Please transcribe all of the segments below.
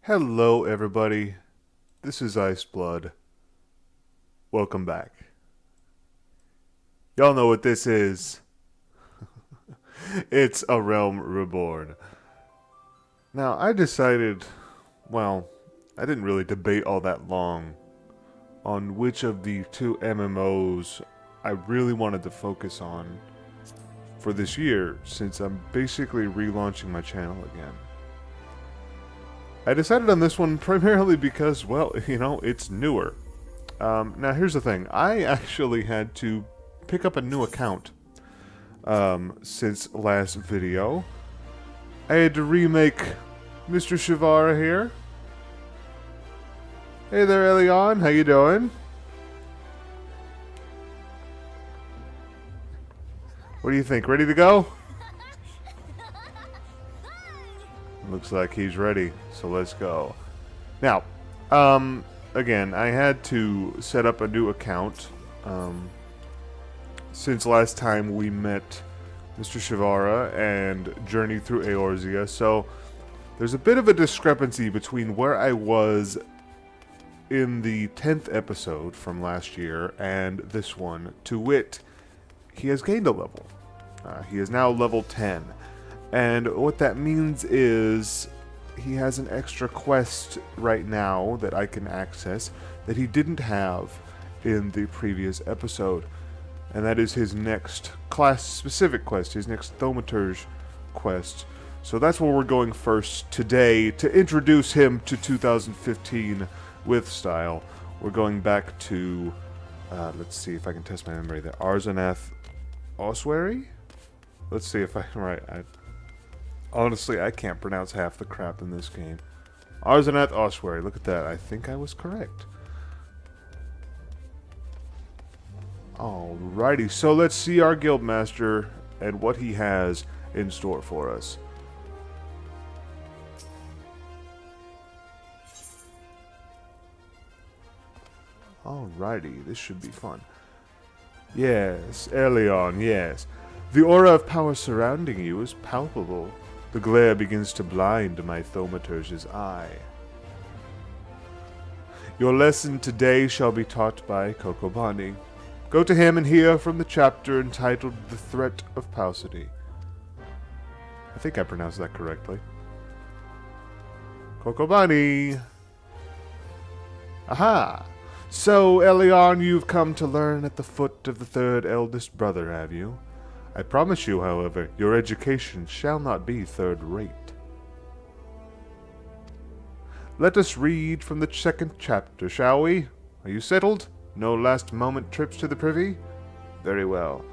Hello everybody, this is Iceblood. Welcome back. Y'all know what this is. It's A Realm Reborn. Now I decided, I didn't really debate all that long on which of the two MMOs I really wanted to focus on for this year, since I'm basically relaunching my channel again. I decided on this one primarily because, it's newer. Now here's the thing. I actually had to pick up a new account since last video. I had to remake Mr. Shivara here. Hey there, Elion. How you doing? What do you think? Ready to go? Looks like he's ready, so let's go. Now, again, I had to set up a new account since last time we met Mr. Shivara and journeyed through Eorzea, so there's a bit of a discrepancy between where I was in the 10th episode from last year and this one. To wit, he has gained a level. He is now level 10. And what that means is he has an extra quest right now that I can access that he didn't have in the previous episode. And that is his next class-specific quest, his next Thaumaturge quest. So that's where we're going first today to introduce him to 2015 with style. We're going back to, let's see if I can test my memory there, Arzanath Ossuary? Let's see if I'm right. Honestly, I can't pronounce half the crap in this game. Arzanath Ossuary, look at that. I think I was correct. Alrighty, so let's see our guildmaster and what he has in store for us. Alrighty, this should be fun. Yes, Elion, yes. The aura of power surrounding you is palpable. The glare begins to blind my Thaumaturge's eye. Your lesson today shall be taught by Kokobani. Go to him and hear from the chapter entitled The Threat of Paucity. I think I pronounced that correctly. Kokobani! Aha! So, Elion, you've come to learn at the foot of the third eldest brother, have you? I promise you, however, your education shall not be third-rate. Let us read from the second chapter, shall we? Are you settled? No last-moment trips to the privy? Very well.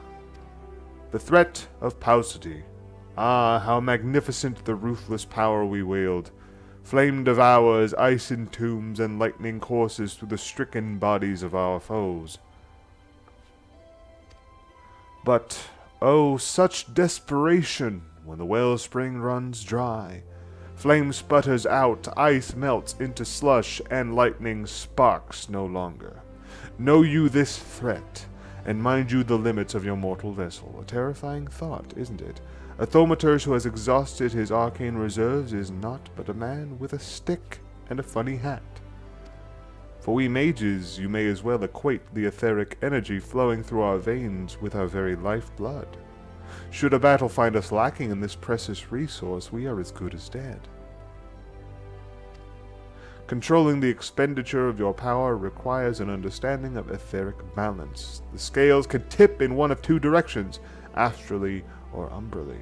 The threat of Paucity. Ah, how magnificent the ruthless power we wield. Flame devours, ice entombs, and lightning courses through the stricken bodies of our foes. But oh, such desperation when the wellspring runs dry. Flame sputters out, ice melts into slush, and lightning sparks no longer. Know you this threat, and mind you the limits of your mortal vessel. A terrifying thought, isn't it? A Thaumaturge who has exhausted his arcane reserves is not but a man with a stick and a funny hat. For we mages, you may as well equate the etheric energy flowing through our veins with our very lifeblood. Should a battle find us lacking in this precious resource, we are as good as dead. Controlling the expenditure of your power requires an understanding of etheric balance. The scales can tip in one of two directions, astrally or umbrally.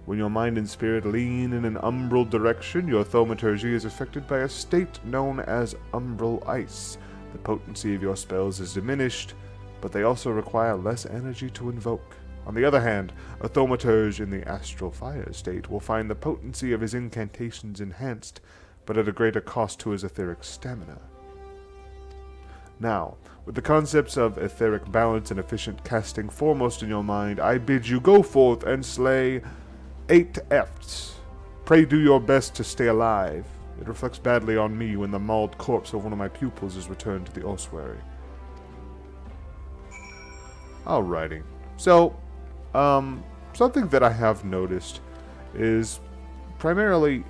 When your mind and spirit lean in an umbral direction, your thaumaturgy is affected by a state known as umbral ice. The potency of your spells is diminished, but they also require less energy to invoke. On the other hand, a thaumaturge in the astral fire state will find the potency of his incantations enhanced, but at a greater cost to his etheric stamina. Now, with the concepts of etheric balance and efficient casting foremost in your mind, I bid you go forth and slay 8 Efts. Pray do your best to stay alive. It reflects badly on me when the mauled corpse of one of my pupils is returned to the ossuary. Alrighty. So, something that I have noticed is primarily,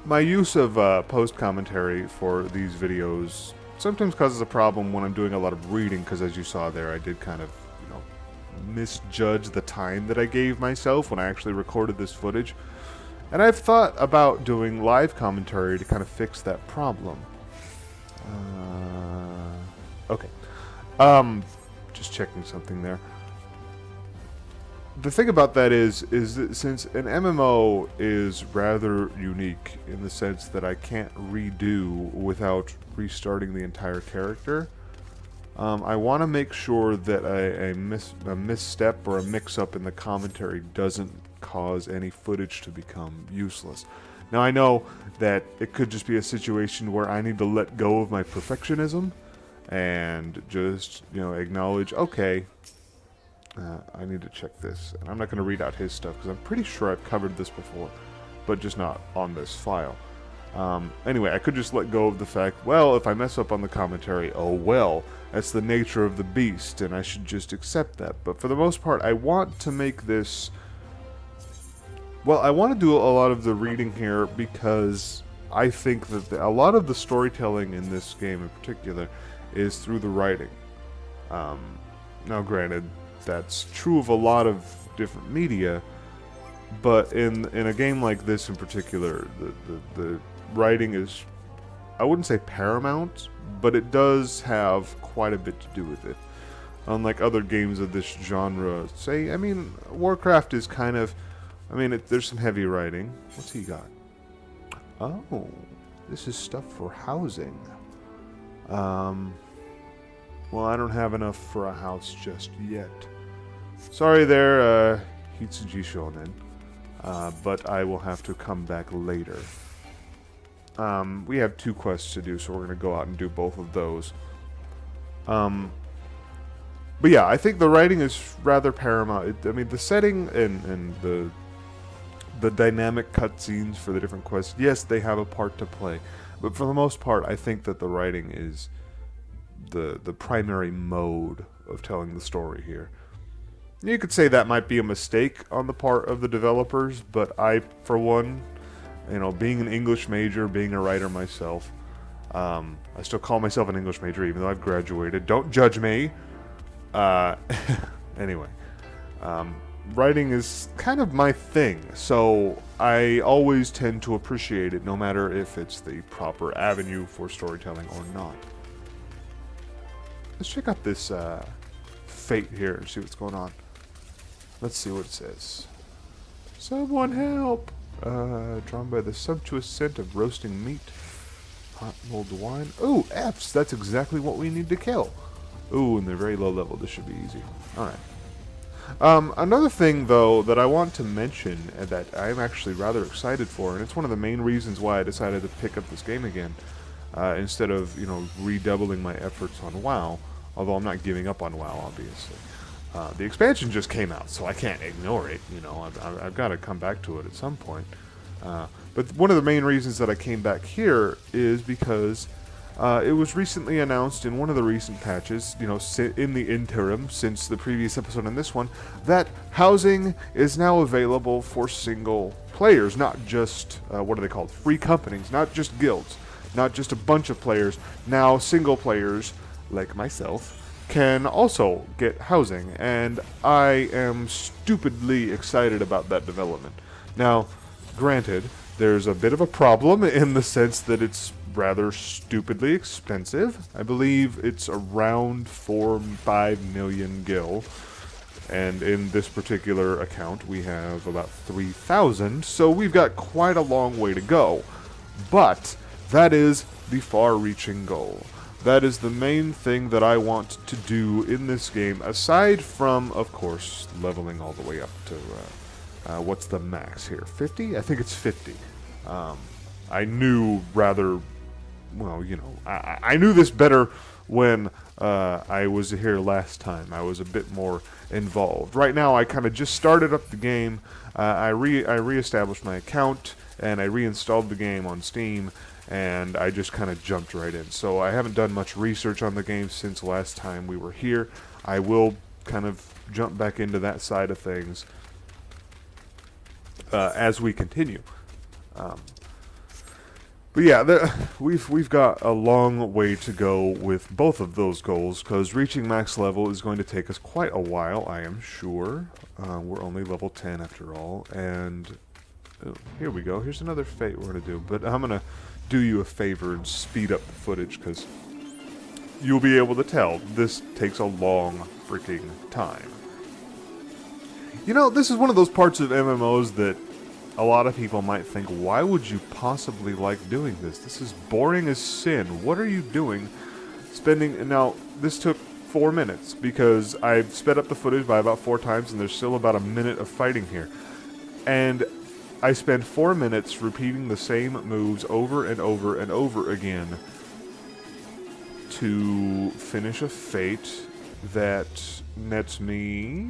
my use of post-commentary for these videos sometimes causes a problem when I'm doing a lot of reading, because as you saw there, I did kind of, misjudge the time that I gave myself when I actually recorded this footage. And I've thought about doing live commentary to kind of fix that problem. Okay. Just checking something there. The thing about that is that since an MMO is rather unique in the sense that I can't redo without restarting the entire character, I want to make sure that a misstep or a mix-up in the commentary doesn't cause any footage to become useless. Now I know that it could just be a situation where I need to let go of my perfectionism and just, acknowledge, okay, I need to check this. And I'm not going to read out his stuff because I'm pretty sure I've covered this before, but just not on this file. Anyway, I could just let go of the fact, well, if I mess up on the commentary, oh well, that's the nature of the beast, and I should just accept that. But for the most part, I want to make this... Well, I want to do a lot of the reading here because I think that a lot of the storytelling in this game in particular is through the writing. Now, granted, that's true of a lot of different media, but in a game like this in particular, the writing is, I wouldn't say paramount, but it does have quite a bit to do with it. Unlike other games of this genre, Warcraft is kind of, there's some heavy writing. What's he got? Oh, this is stuff for housing. Well, I don't have enough for a house just yet. Sorry there, Hitsuji Shonen. But I will have to come back later. We have 2 quests to do, so we're going to go out and do both of those. But yeah, I think the writing is rather paramount. The setting and the dynamic cutscenes for the different quests, yes, they have a part to play. But for the most part, I think that the writing is the primary mode of telling the story here. You could say that might be a mistake on the part of the developers, but I, for one, being an English major, being a writer myself, I still call myself an English major even though I've graduated. Don't judge me. Anyway, writing is kind of my thing, so I always tend to appreciate it no matter if it's the proper avenue for storytelling or not. Let's check out this fate here and see what's going on. Let's see what it says. Someone help! Drawn by the sumptuous scent of roasting meat. Hot mulled wine. Ooh, Efts! That's exactly what we need to kill. Ooh, and they're very low level. This should be easy. Alright. Another thing, though, that I want to mention and that I'm actually rather excited for, and it's one of the main reasons why I decided to pick up this game again, instead of, redoubling my efforts on WoW, although I'm not giving up on WoW, obviously. The expansion just came out, so I can't ignore it, I've got to come back to it at some point. But one of the main reasons that I came back here is because it was recently announced in one of the recent patches, in the interim, since the previous episode and this one, that housing is now available for single players, not just, what are they called, free companies, not just guilds, not just a bunch of players. Now single players, like myself, can also get housing, and I am stupidly excited about that development. Now, granted, there's a bit of a problem in the sense that it's rather stupidly expensive. I believe it's around 4-5 million gil, and in this particular account we have about 3,000, so we've got quite a long way to go. But that is the far-reaching goal. That is the main thing that I want to do in this game, aside from, of course, leveling all the way up to, what's the max here? 50? I think it's 50. I knew rather, well, I knew this better when I was here last time. I was a bit more involved. Right now, I kind of just started up the game. I reestablished my account, and I reinstalled the game on Steam, and I just kind of jumped right in. So I haven't done much research on the game since last time we were here. I will kind of jump back into that side of things. as we continue. But yeah, we've got a long way to go with both of those goals, because reaching max level is going to take us quite a while, I am sure. We're only level 10 after all, and here we go. Here's another fate we're going to do, but I'm going to do you a favor and speed up the footage, because you'll be able to tell this takes a long freaking time. You know, this is one of those parts of MMOs that a lot of people might think, why would you possibly like doing this? This is boring as sin. What are you doing? Now, this took 4 minutes, because I've sped up the footage by about 4 times, and there's still about a minute of fighting here. And I spent 4 minutes repeating the same moves over and over and over again to finish a fate that nets me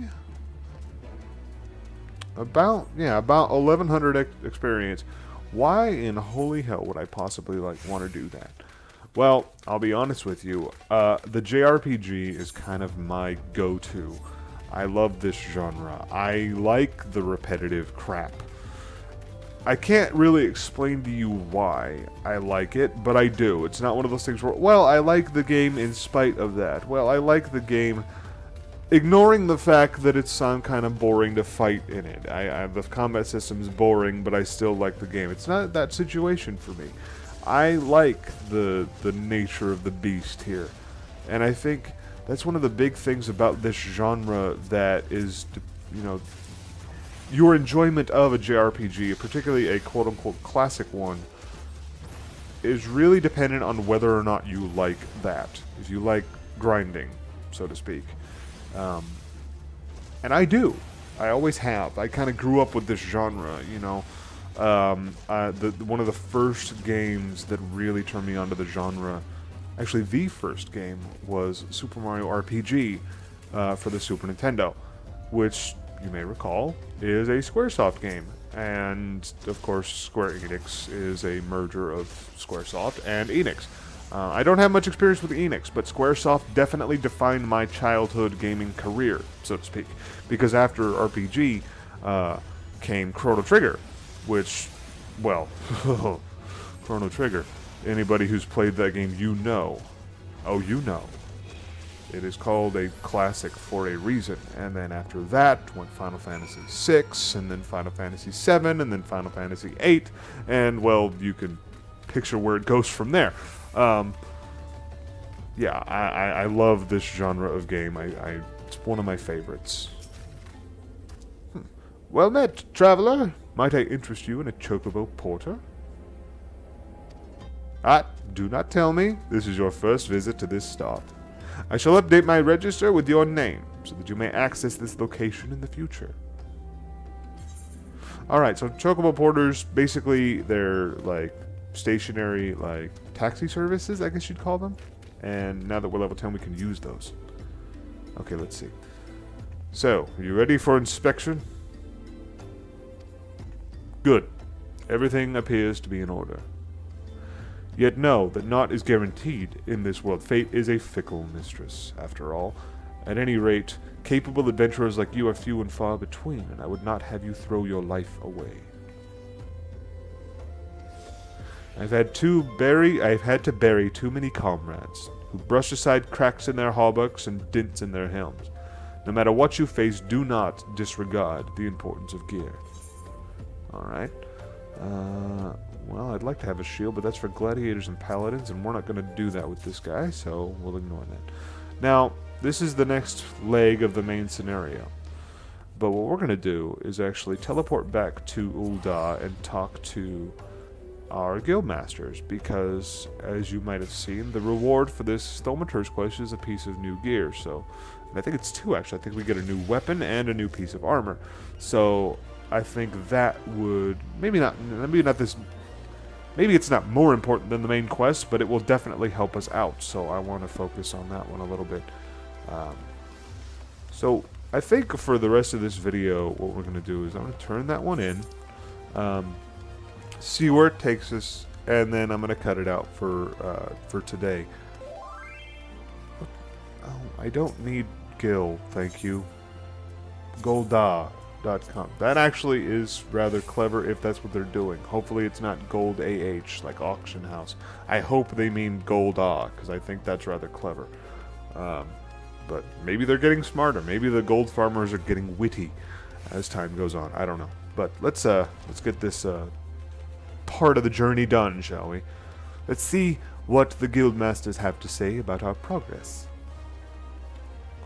about 1100 experience. Why in holy hell would I possibly want to do that? Well, I'll be honest with you. The JRPG is kind of my go-to. I love this genre. I like the repetitive crap. I can't really explain to you why I like it, but I do. It's not one of those things where, well, I like the game in spite of that. Well, I like the game ignoring the fact that it's some kind of boring to fight in it. The combat system is boring, but I still like the game. It's not that situation for me. I like the nature of the beast here. And I think that's one of the big things about this genre that is, you know, your enjoyment of a JRPG, particularly a quote-unquote classic one, is really dependent on whether or not you like that. If you like grinding, so to speak. And I do. I always have. I kind of grew up with this genre, you know. One of the first games that really turned me onto the genre, actually the first game, was Super Mario RPG for the Super Nintendo, which, you may recall, is a Squaresoft game. And, of course, Square Enix is a merger of Squaresoft and Enix. I don't have much experience with Enix, but Squaresoft definitely defined my childhood gaming career, so to speak. Because after RPG came Chrono Trigger, which, well, Chrono Trigger. Anybody who's played that game, you know. Oh, you know. It is called a classic for a reason. And then after that went Final Fantasy VI, and then Final Fantasy VII, and then Final Fantasy VIII. And, well, you can picture where it goes from there. Yeah, I love this genre of game. It's one of my favorites. Well met, traveler. Might I interest you in a chocobo porter? Do not tell me this is your first visit to this stop. I shall update my register with your name, so that you may access this location in the future. Alright, so chocobo porters, basically, they're, like, stationary, like, taxi services, I guess you'd call them. And now that we're level 10, we can use those. Okay, let's see. So, are you ready for inspection? Good. Everything appears to be in order. Yet know that naught is guaranteed in this world. Fate is a fickle mistress, after all. At any rate, capable adventurers like you are few and far between, and I would not have you throw your life away. I've had to bury too many comrades, who brush aside cracks in their hauberks and dints in their helms. No matter what you face, do not disregard the importance of gear. Alright. Well, I'd like to have a shield, but that's for gladiators and paladins, and we're not going to do that with this guy, so we'll ignore that. Now, this is the next leg of the main scenario. But what we're going to do is actually teleport back to Ul'dah and talk to our guildmasters, because, as you might have seen, the reward for this Thaumaturge quest is a piece of new gear, so... And I think it's 2, actually. I think we get a new weapon and a new piece of armor. So, I think that would... Maybe it's not more important than the main quest, but it will definitely help us out, so I want to focus on that one a little bit. So, I think for the rest of this video, what we're going to do is I'm going to turn that one in, see where it takes us, and then I'm going to cut it out for today. Oh, I don't need Gil, thank you. Golda. gold.com. That actually is rather clever if that's what they're doing. Hopefully it's not gold AH, like auction house. I hope they mean gold A, because I think that's rather clever. But maybe they're getting smarter. Maybe the gold farmers are getting witty as time goes on. I don't know. But let's get this part of the journey done, shall we? Let's see what the guild masters have to say about our progress.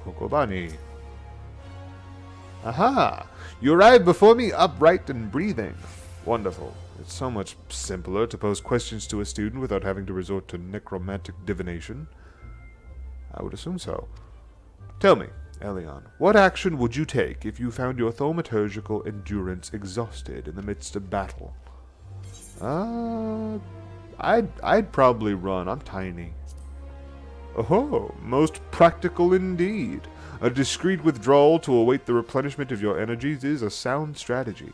Kokobani. Aha! You arrived before me upright and breathing. Wonderful. It's so much simpler to pose questions to a student without having to resort to necromantic divination. I would assume so. Tell me, Elion, what action would you take if you found your thaumaturgical endurance exhausted in the midst of battle? I'd probably run. I'm tiny. Oh, most practical indeed. A discreet withdrawal to await the replenishment of your energies is a sound strategy.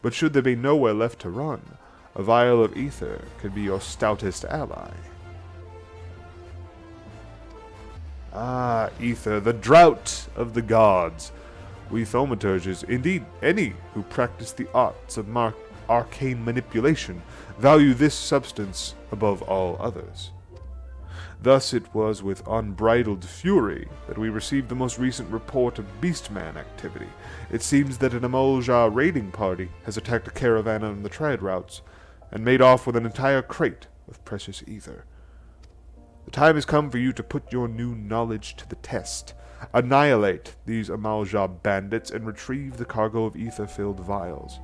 But should there be nowhere left to run, a vial of ether can be your stoutest ally. Ah, ether, the drought of the gods. We thaumaturges, indeed any who practice the arts of arcane manipulation, value this substance above all others. Thus it was with unbridled fury that we received the most recent report of beastman activity. It seems that an Eorzea raiding party has attacked a caravan on the trade routes, and made off with an entire crate of precious ether. The time has come for you to put your new knowledge to the test. Annihilate these Eorzea bandits and retrieve the cargo of ether-filled vials.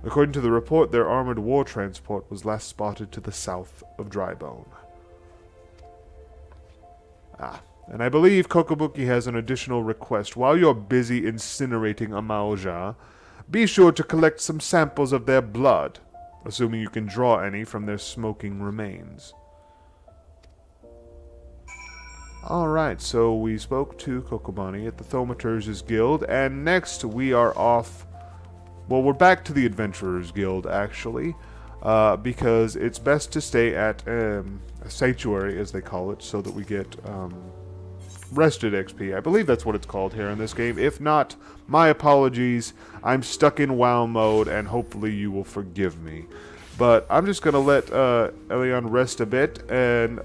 According to the report, their armored war transport was last spotted to the south of Drybone. And I believe Kokobuki has an additional request. While you're busy incinerating Eorzea, be sure to collect some samples of their blood, assuming you can draw any from their smoking remains. Alright, so we spoke to Kokobani at the Thaumaturges Guild, and next we are off... Well, we're back to the Adventurers Guild, actually, because it's best to stay at a sanctuary, as they call it, so that we get rested XP. I believe that's what it's called here in this game. If not, my apologies. I'm stuck in WoW mode, and hopefully you will forgive me. But I'm just going to let Elion rest a bit, and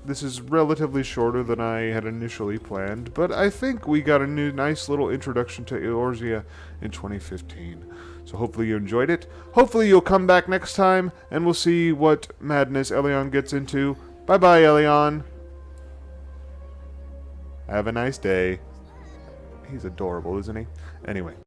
this is relatively shorter than I had initially planned, but I think we got a nice little introduction to Eorzea in 2015. So hopefully you enjoyed it. Hopefully you'll come back next time, and we'll see what madness Elion gets into. Bye-bye, Elion. Have a nice day. He's adorable, isn't he? Anyway.